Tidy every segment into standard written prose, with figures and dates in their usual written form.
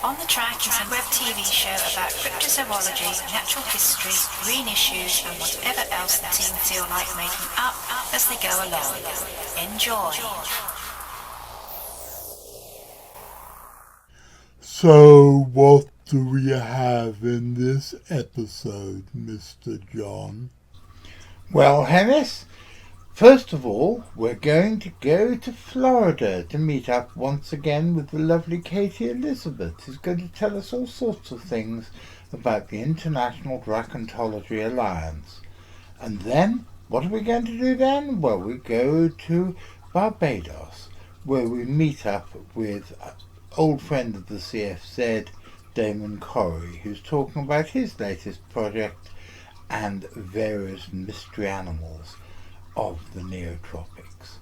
On the Track is a web TV show about cryptozoology, natural history, green issues and whatever else the team feel like making up as they go along. Enjoy! So what do we have in this episode, Mr. John? Well, Hennis, first of all, we're going to go to Florida to meet up once again with the lovely Katy Elizabeth, who's going to tell us all sorts of things about the International Dracontology Alliance. And then, what are we going to do then? Well, we go to Barbados, where we meet up with an old friend of the CFZ, Damon Corrie, who's talking about his latest project and various mystery animals of the neotropics.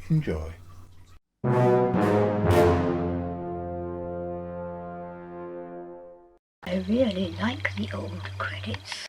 Enjoy. I really like the old credits.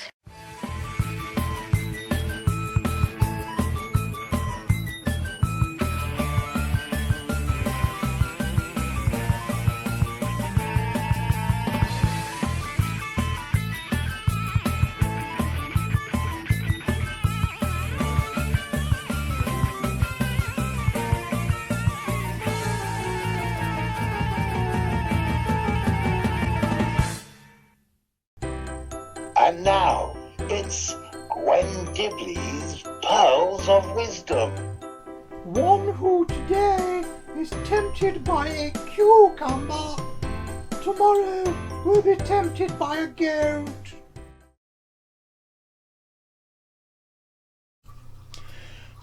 And now, it's Gwen Dibley's Pearls of Wisdom. One who today is tempted by a cucumber, tomorrow will be tempted by a goat.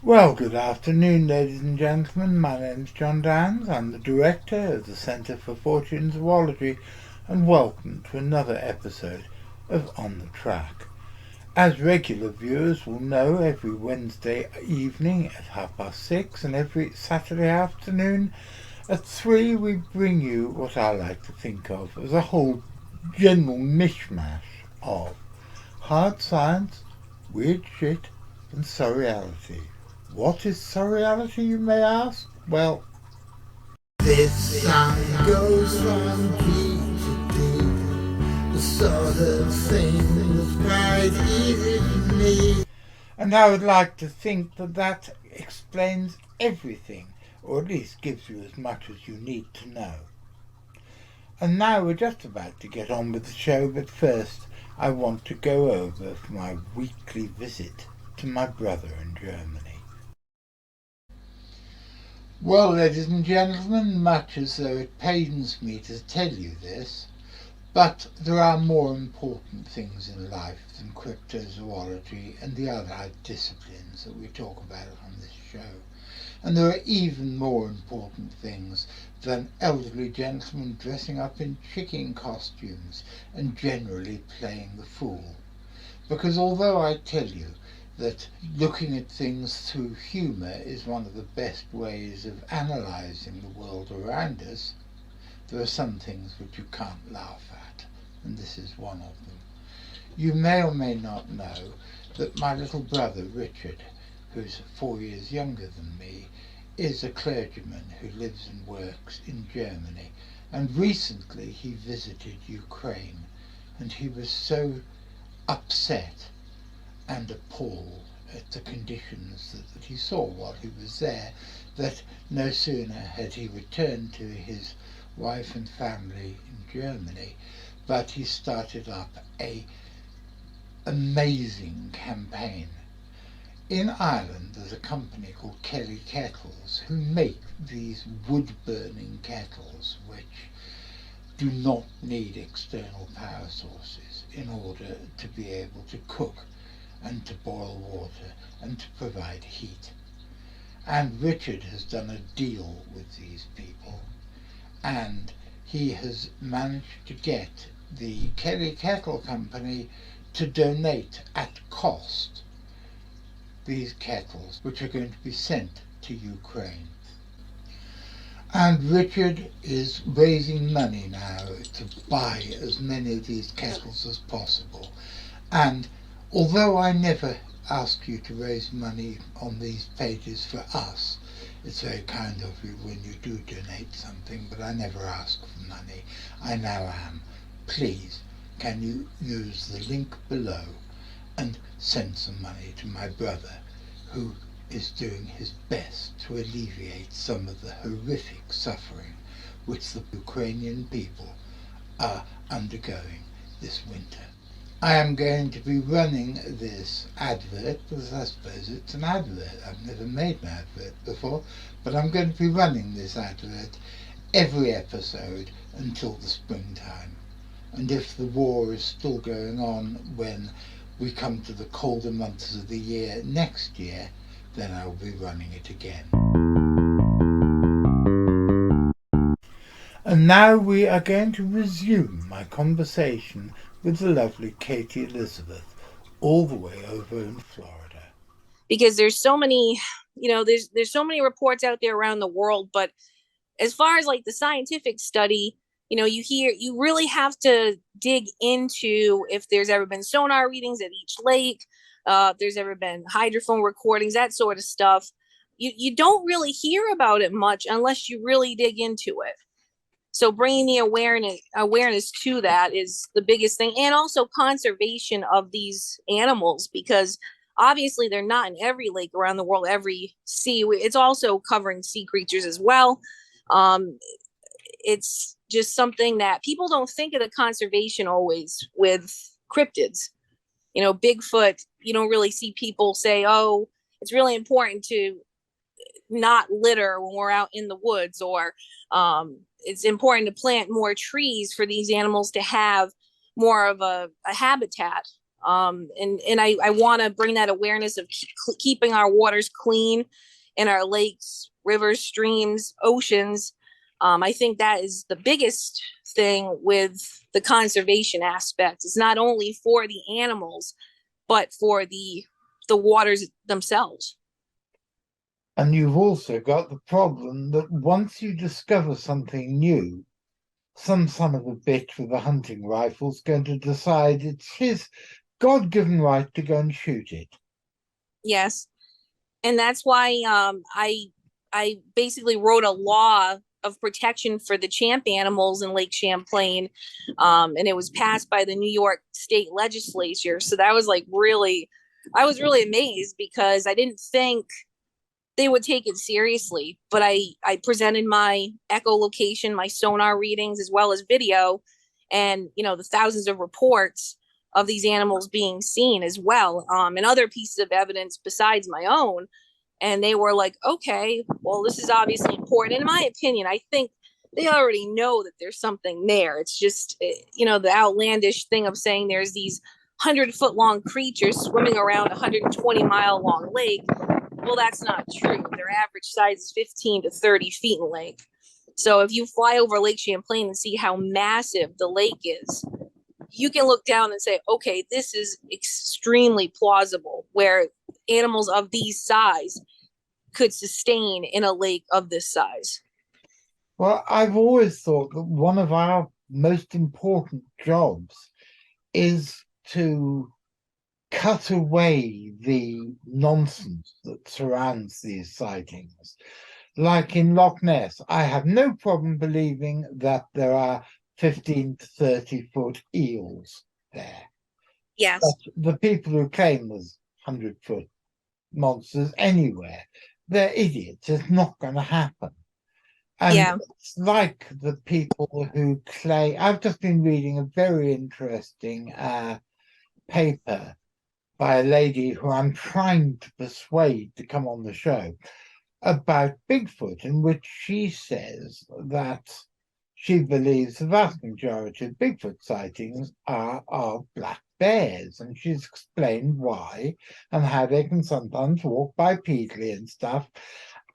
Well, good afternoon, ladies and gentlemen. My name's John Downs. I'm the director of the Centre for Fortean Zoology, and welcome to another episode of On the Track. As regular viewers will know, every Wednesday evening at 6:30 and every Saturday afternoon at 3 we bring you what I like to think of as a whole general mishmash of hard science, weird shit and surreality. What is surreality, you may ask? Well, this song goes from key to D, the sort of thing that's quite easy for me. And I would like to think that that explains everything, or at least gives you as much as you need to know. And now we're just about to get on with the show, but first I want to go over for my weekly visit to my brother in Germany. Well, ladies and gentlemen, much as though it pains me to tell you this, but there are more important things in life than cryptozoology and the other disciplines that we talk about on this show. And there are even more important things than elderly gentlemen dressing up in chicken costumes and generally playing the fool. Because although I tell you that looking at things through humour is one of the best ways of analysing the world around us, there are some things which you can't laugh at, and this is one of them. You may or may not know that my little brother Richard, who's 4 years younger than me, is a clergyman who lives and works in Germany, and recently he visited Ukraine, and he was so upset and appalled at the conditions that he saw while he was there, that no sooner had he returned to his wife and family in Germany, but he started up an amazing campaign. In Ireland there's a company called Kelly Kettles who make these wood-burning kettles which do not need external power sources in order to be able to cook and to boil water and to provide heat. And Richard has done a deal with these people, and he has managed to get the Kelly Kettle Company to donate at cost these kettles, which are going to be sent to Ukraine. And Richard is raising money now to buy as many of these kettles as possible. And although I never ask you to raise money on these pages for us, it's very kind of you when you do donate something, but I never ask for money. I now am. Please, can you use the link below and send some money to my brother, who is doing his best to alleviate some of the horrific suffering which the Ukrainian people are undergoing this winter. I am going to be running this advert, because I suppose it's an advert. I've never made an advert before, but I'm going to be running this advert every episode until the springtime. And if the war is still going on when we come to the colder months of the year next year, then I'll be running it again. And now we are going to resume my conversation with the lovely Katy Elizabeth, all the way over in Florida. Because there's so many, there's so many reports out there around the world, but as far as like the scientific study, you really have to dig into if there's ever been sonar readings at each lake, if there's ever been hydrophone recordings, that sort of stuff. You don't really hear about it much unless you really dig into it. So bringing the awareness to that is the biggest thing, and also conservation of these animals, because obviously they're not in every lake around the world, every sea. It's also covering sea creatures as well. It's just something that people don't think of the conservation always with cryptids. Bigfoot, you don't really see people say, oh, it's really important to not litter when we're out in the woods, or it's important to plant more trees for these animals to have more of a habitat. And I want to bring that awareness of keeping our waters clean in our lakes, rivers, streams, oceans. I think that is the biggest thing with the conservation aspect. It's not only for the animals, but for the waters themselves. And you've also got the problem that once you discover something new, some son of a bitch with a hunting rifle is going to decide it's his God-given right to go and shoot it. Yes. And that's why I basically wrote a law of protection for the champ animals in Lake Champlain. And it was passed by the New York State Legislature. So that was I was really amazed, because I didn't think they would take it seriously. But I presented my echolocation, my sonar readings, as well as video, and the thousands of reports of these animals being seen as well, and other pieces of evidence besides my own. And they were like, okay, well, this is obviously important. In my opinion, I think they already know that there's something there. It's just, the outlandish thing of saying there's these 100-foot long creatures swimming around a 120-mile long lake. Well, that's not true. Their average size is 15 to 30 feet in length. So if you fly over Lake Champlain and see how massive the lake is, you can look down and say, okay, this is extremely plausible, where animals of these size could sustain in a lake of this size. Well, I've always thought that one of our most important jobs is to cut away the nonsense that surrounds these sightings. Like in Loch Ness, I have no problem believing that there are 15 to 30-foot eels there. Yes. But the people who claim there's 100-foot monsters anywhere, they're idiots. It's not going to happen. And it's like the people who claim... I've just been reading a very interesting paper by a lady who I'm trying to persuade to come on the show about Bigfoot, in which she says that she believes the vast majority of Bigfoot sightings are of black bears, and she's explained why and how they can sometimes walk bipedally and stuff.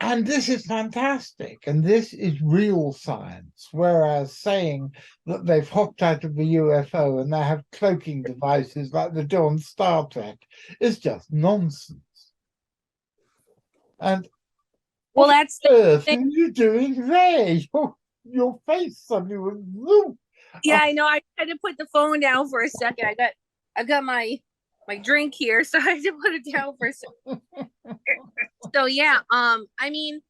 And this is fantastic, and this is real science, whereas saying that they've hopped out of a UFO and they have cloaking devices like they do on Star Trek is just nonsense. And well, that's the earth are you doing there? Your face suddenly was woo. Yeah, I know. I had to put the phone down for a second. I've got my drink here, so I had to put it down for a second. So yeah, I mean,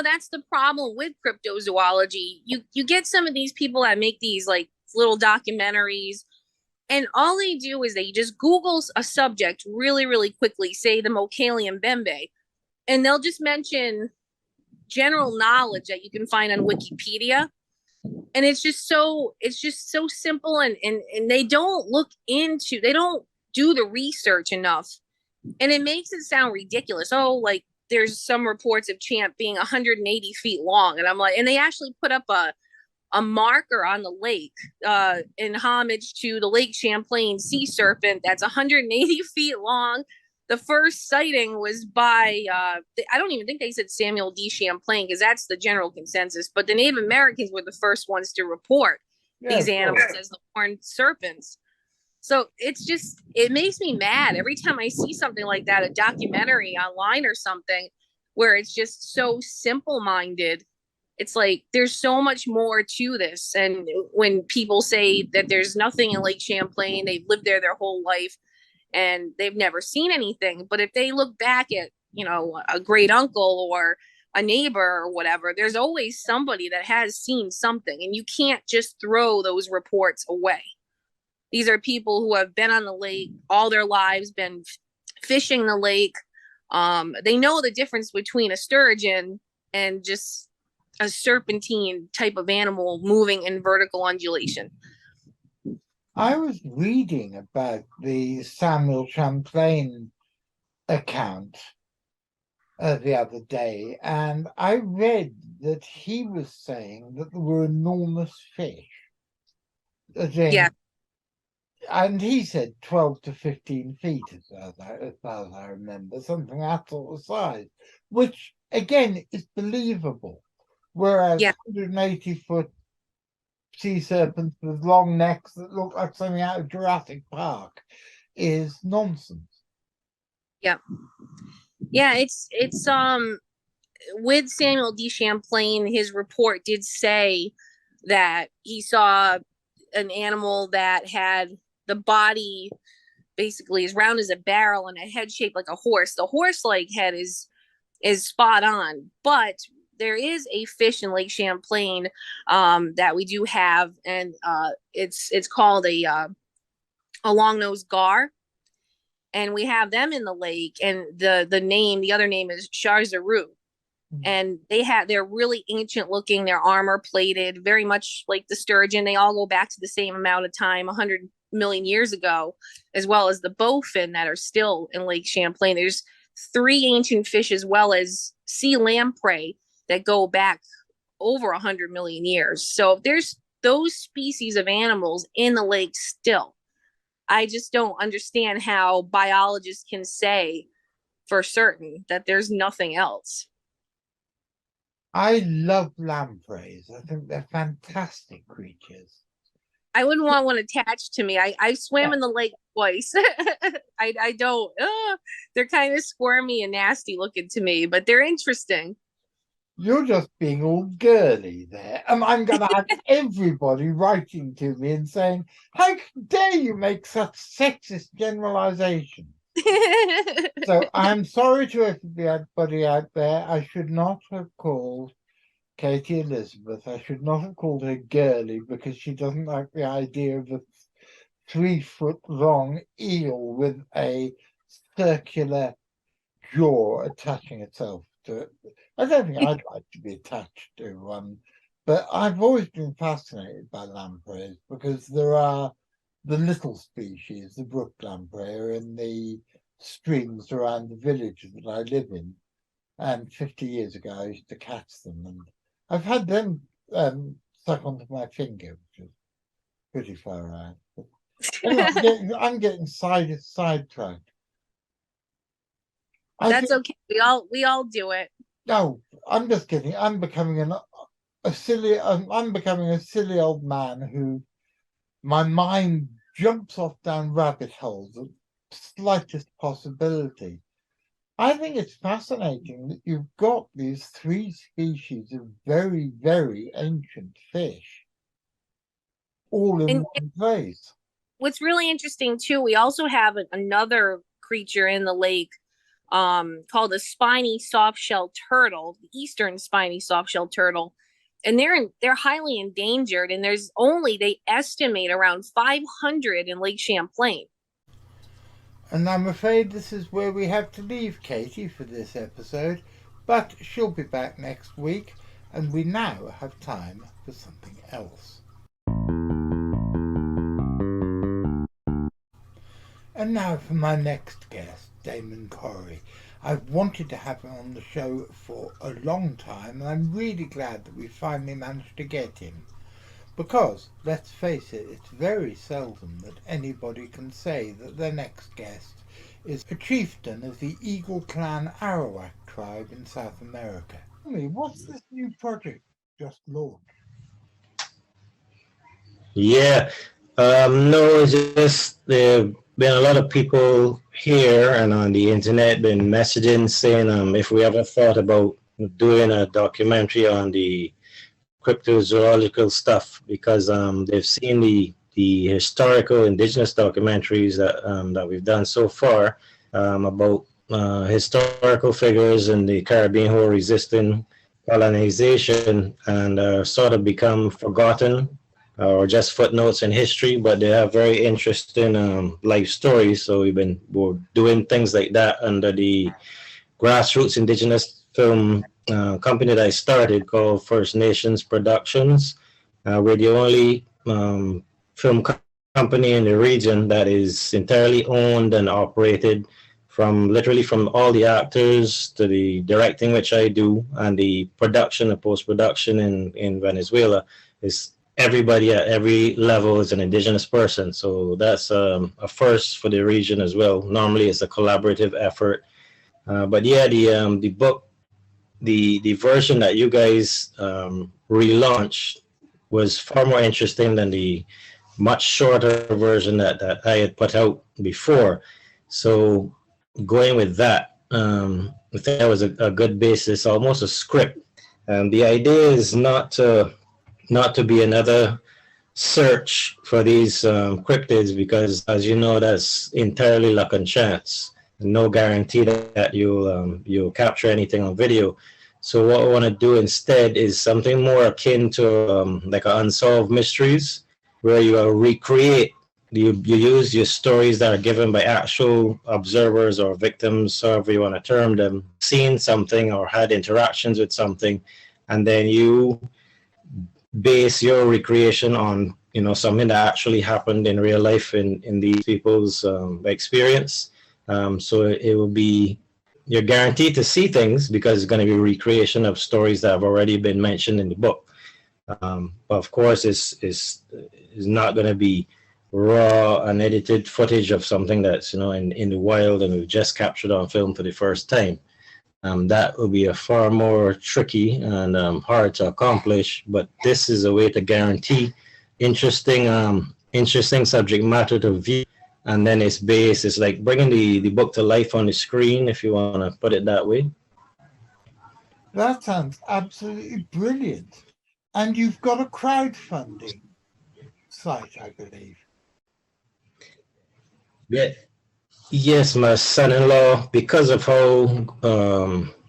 that's the problem with cryptozoology. You get some of these people that make these like little documentaries, and all they do is they just Google a subject really, really quickly, say the Mokalian Bembe, and they'll just mention general knowledge that you can find on Wikipedia. And it's just so simple, and they don't they don't do the research enough. And it makes it sound ridiculous. Oh, like there's some reports of Champ being 180 feet long. And I'm like, and they actually put up a marker on the lake in homage to the Lake Champlain sea serpent that's 180 feet long. The first sighting was by, I don't even think they said Samuel D. Champlain, because that's the general consensus, but the Native Americans were the first ones to report these animals as the horned serpents. So it makes me mad every time I see something like that, a documentary online or something, where it's just so simple-minded. It's like, there's so much more to this. And when people say that there's nothing in Lake Champlain, they've lived there their whole life and they've never seen anything. But if they look back at, a great uncle or a neighbor or whatever, there's always somebody that has seen something, and you can't just throw those reports away. These are people who have been on the lake all their lives, been fishing the lake. They know the difference between a sturgeon and just a serpentine type of animal moving in vertical undulation. I was reading about the Samuel Champlain account the other day, and I read that he was saying that there were enormous fish. Yeah. And he said 12 to 15 feet, as I remember, something that sort of size, which, again, is believable. Whereas 180-foot sea serpents with long necks that look like something out of Jurassic Park is nonsense. Yeah. Yeah, it's with Samuel D. Champlain, his report did say that he saw an animal that had the body basically as round as a barrel and a head shaped like a horse. The horse-like head is spot on, but there is a fish in Lake Champlain that we do have, and it's called a long-nosed gar, and we have them in the lake. And the other name is Charzaroo. And they're really ancient looking. They're armor plated, very much like the sturgeon. They all go back to the same amount of time, 100 million years ago, as well as the bowfin that are still in Lake Champlain. There's 3 ancient fish as well as sea lamprey that go back over 100 million years. So there's those species of animals in the lake still. I just don't understand how biologists can say for certain that there's nothing else. I love lampreys. I think they're fantastic creatures. I wouldn't want one attached to me. I swam in the lake twice. I don't. They're kind of squirmy and nasty looking to me, but they're interesting. You're just being all girly there. I'm going to have everybody writing to me and saying, how dare you make such sexist generalizations? So I'm sorry to everybody out there. I should not have called Katy Elizabeth. I should not have called her girly because she doesn't like the idea of a 3-foot long eel with a circular jaw attaching itself to it. I don't think I'd like to be attached to one, but I've always been fascinated by lampreys because there are the little species, the brook lamprey, are in the streams around the village that I live in. And 50 years ago, I used to catch them, and I've had them stuck onto my finger, which is pretty far out. But anyway, I'm getting sidetracked. That's okay. We all do it. No, I'm just kidding. I'm becoming a silly old man who my mind jumps off down rabbit holes at slightest possibility. I think it's fascinating that you've got these 3 species of very, very ancient fish all in one place. What's really interesting too, we also have another creature in the lake called a spiny soft-shelled turtle, the eastern spiny soft-shelled turtle. And they're highly endangered, and there's only, they estimate, around 500 in Lake Champlain. And I'm afraid this is where we have to leave Katy for this episode, but she'll be back next week, and we now have time for something else. And now for my next guest, Damon Corrie. I've wanted to have him on the show for a long time, and I'm really glad that we finally managed to get him. Because, let's face it, it's very seldom that anybody can say that their next guest is a chieftain of the Eagle Clan Arawak Tribe in South America. Tell me, what's this new project just launched? Yeah, no, it's just there have been a lot of people here and on the internet been messaging saying if we ever thought about doing a documentary on the cryptozoological stuff, because they've seen the historical indigenous documentaries that we've done so far about historical figures in the Caribbean who are resisting colonization and sort of become forgotten or just footnotes in history, but they have very interesting life stories. So we're doing things like that under the grassroots indigenous film company that I started called First Nations Productions. We're the only film company in the region that is entirely owned and operated literally from all the actors to the directing, which I do, and the production, the post-production in Venezuela. Is everybody at every level is an indigenous person. So that's a first for the region as well. Normally it's a collaborative effort. But yeah, the book, the version that you guys relaunched was far more interesting than the much shorter version that I had put out before. So going with that, I think that was a good basis, almost a script. The idea is not to be another search for these cryptids, because as you know, that's entirely luck and chance. No guarantee that you'll capture anything on video. So what I want to do instead is something more akin to like unsolved mysteries, where you recreate, you use your stories that are given by actual observers or victims, however you want to term them, seen something or had interactions with something, and then you base your recreation on something that actually happened in real life in these people's experience. So it will be, you're guaranteed to see things because it's going to be a recreation of stories that have already been mentioned in the book. But of course, it's not going to be raw and edited footage of something that's in the wild and we've just captured on film for the first time. That will be a far more tricky and hard to accomplish. But this is a way to guarantee interesting subject matter to view. And then it's like bringing the book to life on the screen, if you want to put it that way. That sounds absolutely brilliant. And you've got a crowdfunding site, I believe. Yeah. Yes, my son-in-law, because of how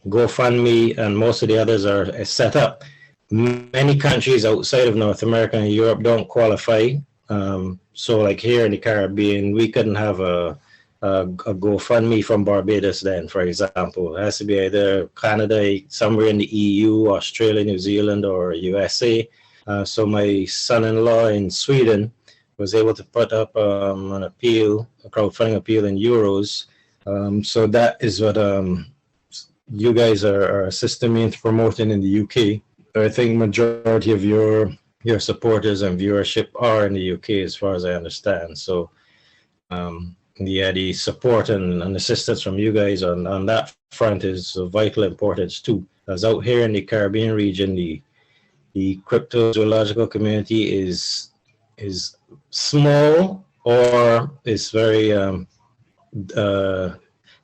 GoFundMe and most of the others are set up, many countries outside of North America and Europe don't qualify. So like here in the Caribbean, we couldn't have a GoFundMe from Barbados then, for example. It has to be either Canada, somewhere in the EU, Australia, New Zealand, or USA. So my son-in-law in Sweden was able to put up an appeal, a crowdfunding appeal in euros. So that is what you guys are assisting me in promoting in the UK. I think majority of your supporters and viewership are in the UK, as far as I understand. So yeah, the support and assistance from you guys on that front is of vital importance too. As out here in the Caribbean region, the cryptozoological community is small, or is very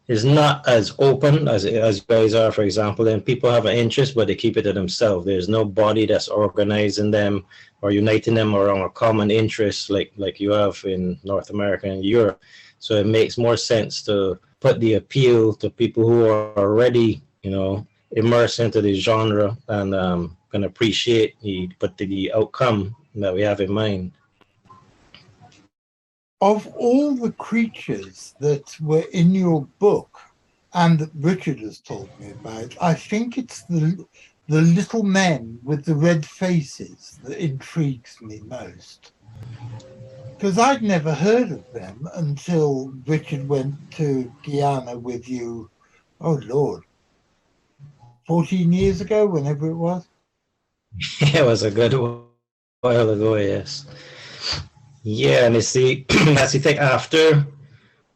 is not as open as you guys are, for example. And people have an interest, but they keep it to themselves. There's no body that's organizing them or uniting them around a common interest like you have in North America and Europe. So it makes more sense to put the appeal to people who are already, immersed into the genre and can appreciate the outcome that we have in mind. Of all the creatures that were in your book and that Richard has told me about, I think it's the little men with the red faces that intrigues me most. Because I'd never heard of them until Richard went to Guyana with you, oh Lord, 14 years ago, whenever it was. It was a good while ago, yes. Yeah, and you see, as you think after,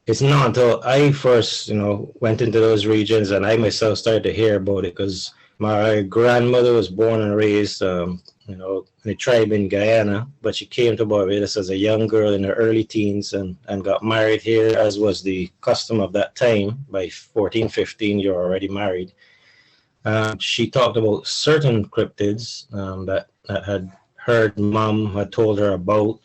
it's not until I first, went into those regions and I myself started to hear about it, because my grandmother was born and raised, in a tribe in Guyana, but she came to Barbados as a young girl in her early teens and got married here, as was the custom of that time. By 14, 15, you're already married. She talked about certain cryptids that had heard mom had told her about,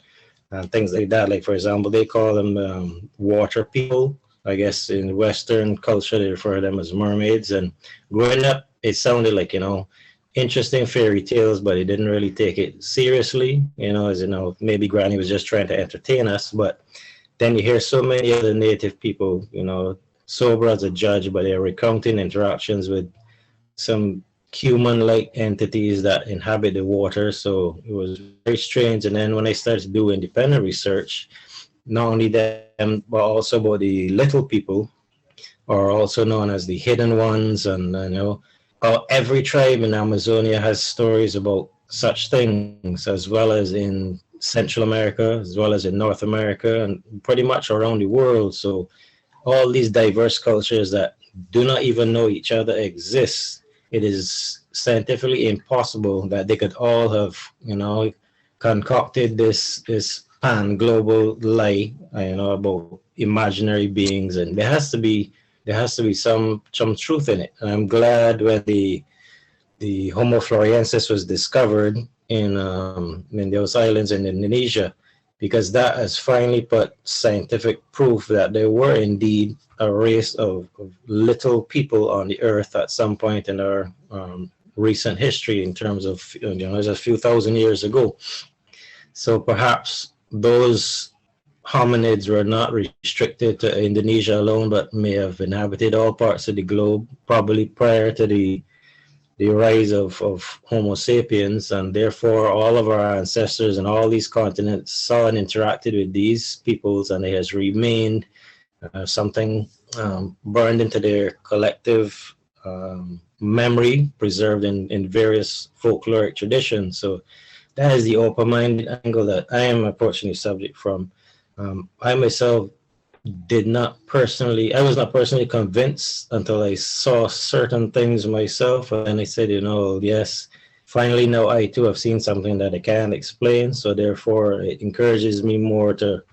and things like that. Like, for example, they call them water people. I guess in Western culture, they refer to them as mermaids. And growing up, it sounded like, interesting fairy tales, but he didn't really take it seriously, as maybe Granny was just trying to entertain us. But then you hear so many other native people, sober as a judge, but they're recounting interactions with some human-like entities that inhabit the water. So it was very strange. And then when I started to do independent research, not only them, but also about the little people, or also known as the hidden ones, and every tribe in Amazonia has stories about such things, as well as in Central America, as well as in North America, and pretty much around the world. So all these diverse cultures that do not even know each other exist. It is scientifically impossible that they could all have, concocted this pan-global lie, about imaginary beings, and there has to be some truth in it. And I'm glad when the Homo floresiensis was discovered in those islands in Indonesia, because that has finally put scientific proof that there were indeed a race of little people on the earth at some point in our recent history, in terms of, just a few thousand years ago. So perhaps those hominids were not restricted to Indonesia alone, but may have inhabited all parts of the globe, probably prior to the rise of Homo sapiens, and therefore all of our ancestors in all these continents saw and interacted with these peoples, and it has remained something burned into their collective memory, preserved in various folkloric traditions. So that is the open-minded angle that I am approaching the subject from. I myself I was not personally convinced until I saw certain things myself, and I said, yes, finally now I too have seen something that I can't explain. So therefore it encourages me more to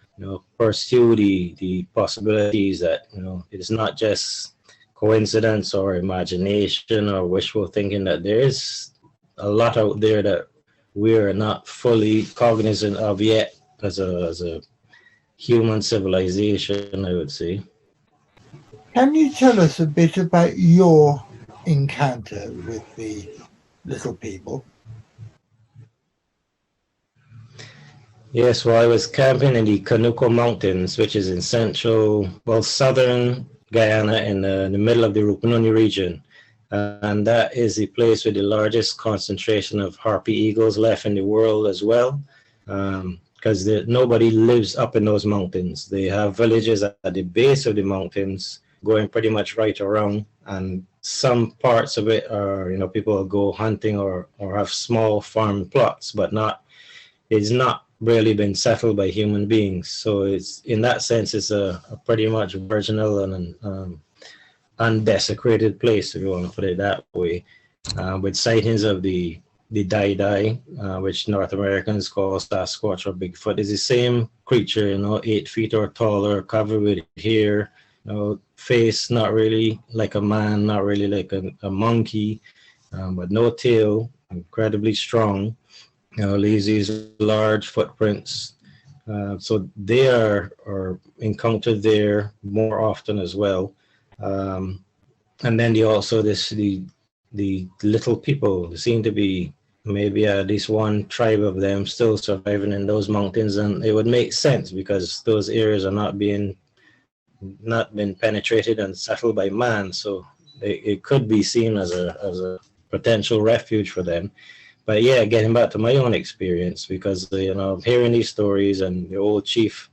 pursue the possibilities that it is not just coincidence or imagination or wishful thinking, that there is a lot out there that we are not fully cognizant of yet as a human civilization, I would say. Can you tell us a bit about your encounter with the little people? Yes, well, I was camping in the Canuco Mountains, which is in southern Guyana, in the middle of the Rupununi region. And that is the place with the largest concentration of harpy eagles left in the world as well. Because nobody lives up in those mountains. They have villages at the base of the mountains, going pretty much right around, and some parts of it are, people go hunting or have small farm plots, but it's not really been settled by human beings. So it's, in that sense, it's a pretty much virginal and undesecrated place, if you want to put it that way, with sightings of the Dai, which North Americans call Sasquatch or Bigfoot. Is the same creature, 8 feet or taller, covered with hair, face not really like a man, not really like a monkey, but no tail, incredibly strong, leaves these large footprints. So they are encountered there more often as well. And then the little people, there seem to be maybe at least one tribe of them still surviving in those mountains, and it would make sense because those areas are not been penetrated and settled by man, so it could be seen as a potential refuge for them. But yeah, getting back to my own experience, because hearing these stories, and the old chief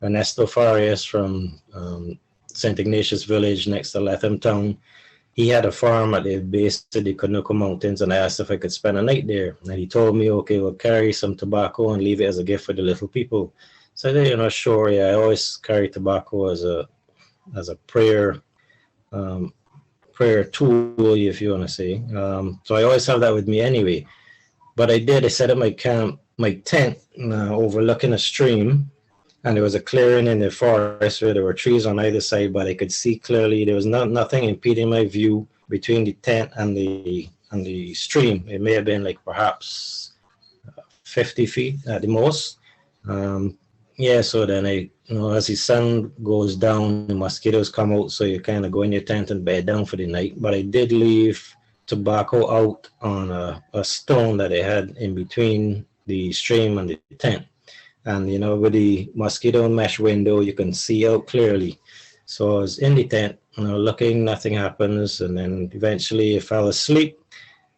Ernesto Farias from St. Ignatius village next to Latham town, he had a farm at the base of the Conuco Mountains, and I asked if I could spend a night there. And he told me, okay, we'll carry some tobacco and leave it as a gift for the little people. So I said, sure, yeah, I always carry tobacco as a prayer tool, if you want to say. So I always have that with me anyway. But I set up my tent overlooking a stream, and there was a clearing in the forest where there were trees on either side, but I could see clearly there was nothing impeding my view between the tent and the stream. It may have been like perhaps 50 feet at the most. So then as the sun goes down, the mosquitoes come out, so you kind of go in your tent and bed down for the night. But I did leave tobacco out on a stone that I had in between the stream and the tent. And, with the mosquito mesh window, you can see out clearly. So I was in the tent, looking, nothing happens. And then eventually I fell asleep.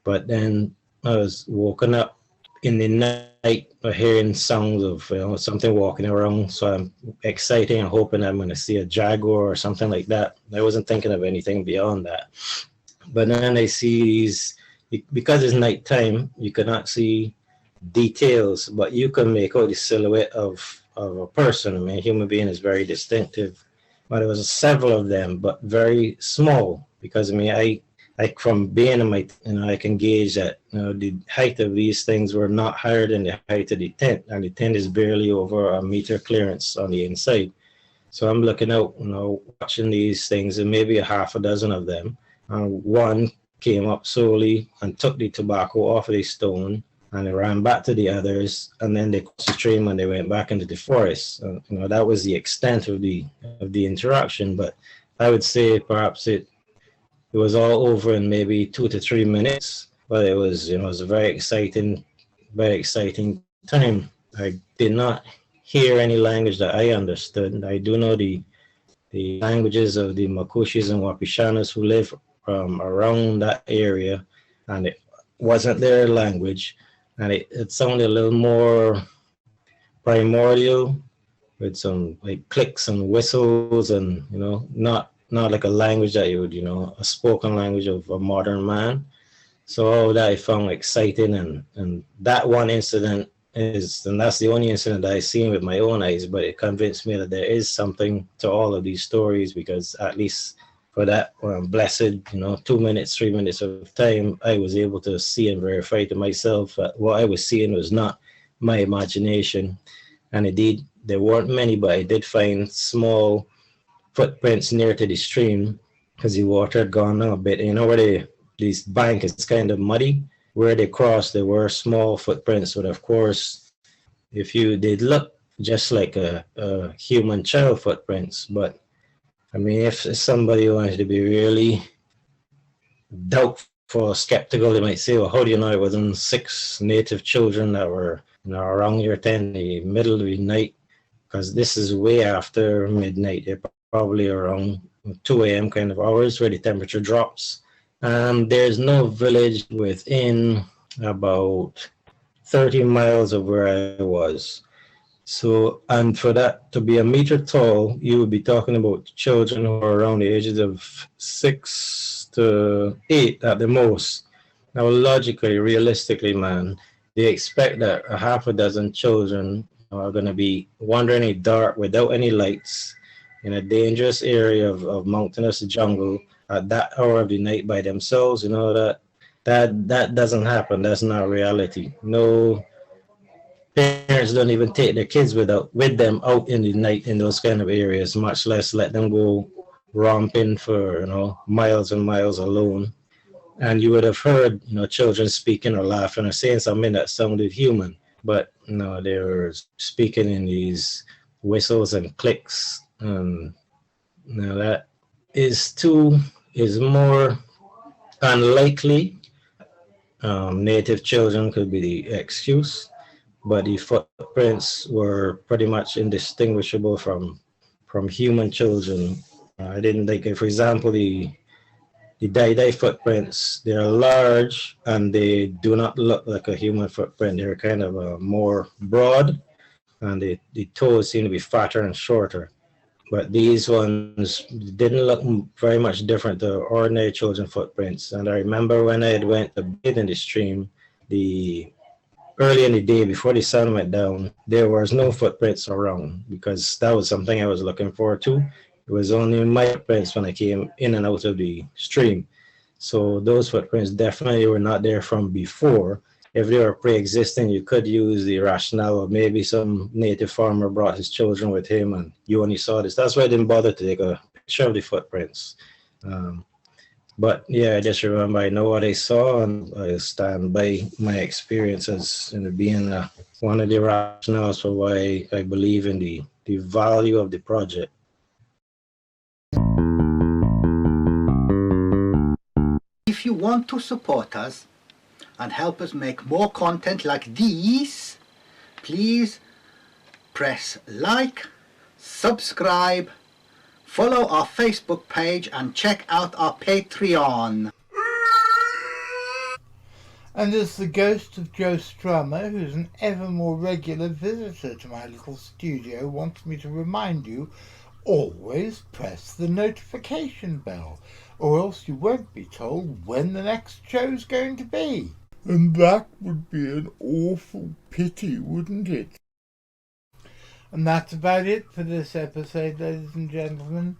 But then I was woken up in the night, hearing sounds of something walking around. So I'm excited and hoping I'm going to see a jaguar or something like that. I wasn't thinking of anything beyond that. But then I see these, because it's nighttime, you cannot see details, but you can make out the silhouette of a person. I mean, a human being is very distinctive. But there was several of them, but very small, because I from being in my, I can gauge that the height of these things were not higher than the height of the tent, and the tent is barely over a meter clearance on the inside. So I'm looking out, watching these things, and maybe a half a dozen of them. And one came up slowly and took the tobacco off of the stone, and they ran back to the others, and then they crossed the stream and they went back into the forest. That was the extent of the interaction. But I would say perhaps it was all over in maybe 2 to 3 minutes. But it was it was a very exciting time. I did not hear any language that I understood. I do know the languages of the Makushis and Wapishanas who live around that area, and it wasn't their language. And it sounded a little more primordial, with some like clicks and whistles, and not like a language that you would a spoken language of a modern man. So all that I found exciting, and that one incident and that's the only incident that I've seen with my own eyes, but it convinced me that there is something to all of these stories, because at least for that blessed 2 minutes, 3 minutes of time, I was able to see and verify to myself that what I was seeing was not my imagination. And indeed, there weren't many, but I did find small footprints near to the stream, because the water had gone down a bit. Where this bank is kind of muddy, where they crossed, there were small footprints. But of course, if you did look just like a human child footprints. But I mean, if somebody wanted to be really doubtful, skeptical, they might say, well, how do you know it wasn't 6 native children that were around your tent in the middle of the night? Because this is way after midnight. They're probably around 2 a.m. kind of hours where the temperature drops. There's no village within about 30 miles of where I was. So, and for that to be a meter tall, you would be talking about children who are around the ages of 6 to 8 at the most. Now, logically, realistically, man, they expect that a half a dozen children are going to be wandering in the dark without any lights in a dangerous area of mountainous jungle at that hour of the night by themselves. That doesn't happen. That's not reality. No. Parents don't even take their kids with them out in the night in those kind of areas, much less let them go romping for miles and miles alone. And you would have heard children speaking or laughing or saying something that sounded human, but they were speaking in these whistles and clicks, and that is more unlikely. Native children could be the excuse, but the footprints were pretty much indistinguishable from human children. I didn't like it. For example, the Dai footprints, they're large and they do not look like a human footprint. They're kind of more broad, and the toes seem to be fatter and shorter. But these ones didn't look very much different to ordinary children footprints. And I remember when I went to bathe in the stream, early in the day before the sun went down, there was no footprints around, because that was something I was looking forward to. It was only my footprints when I came in and out of the stream. So those footprints definitely were not there from before. If they were pre-existing, you could use the rationale of maybe some native farmer brought his children with him and you only saw this. That's why I didn't bother to take a picture of the footprints. But yeah, I just remember I know what I saw, and I stand by my experiences in being one of the rationales for why I believe in the value of the project. If you want to support us and help us make more content like these, please press like, subscribe, follow our Facebook page and check out our Patreon. And as the ghost of Joe Strummer, who's an ever more regular visitor to my little studio, wants me to remind you, always press the notification bell, or else you won't be told when the next show's going to be. And that would be an awful pity, wouldn't it? And that's about it for this episode, ladies and gentlemen.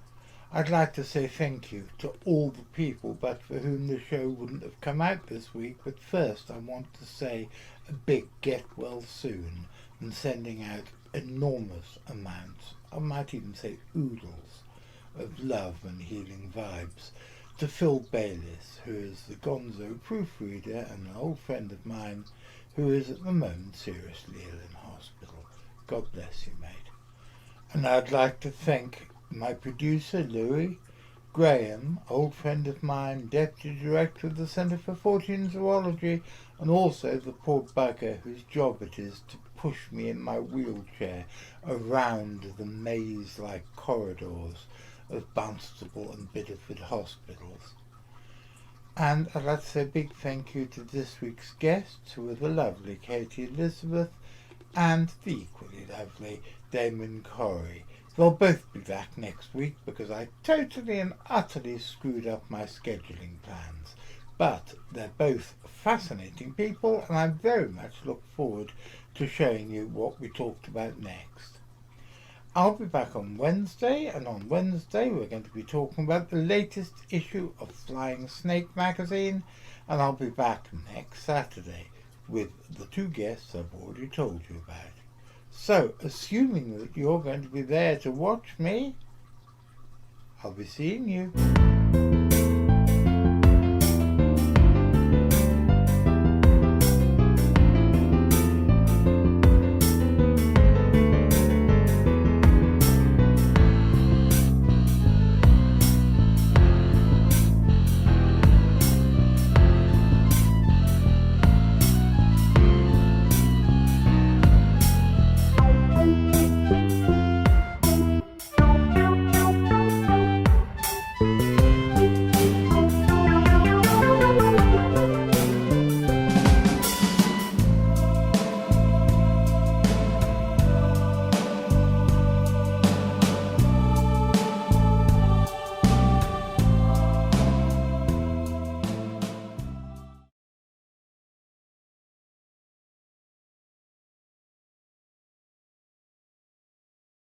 I'd like to say thank you to all the people but for whom the show wouldn't have come out this week. But first I want to say a big get well soon, and sending out enormous amounts, I might even say oodles, of love and healing vibes to Phil Bayliss, who is the Gonzo proofreader and an old friend of mine who is at the moment seriously ill in hospital. God bless you, mate. And I'd like to thank my producer, Louis, Graham, old friend of mine, Deputy Director of the Centre for Fortean Zoology, and also the poor bugger whose job it is to push me in my wheelchair around the maze-like corridors of Barnstable and Biddeford hospitals. And I'd like to say a big thank you to this week's guests, who are the lovely Katy Elizabeth and the equally lovely Damon Corrie. They'll both be back next week because I totally and utterly screwed up my scheduling plans. But they're both fascinating people, and I very much look forward to showing you what we talked about next. I'll be back on Wednesday, and on Wednesday we're going to be talking about the latest issue of Flying Snake magazine, and I'll be back next Saturday with the two guests I've already told you about. So, assuming that you're going to be there to watch me, I'll be seeing you.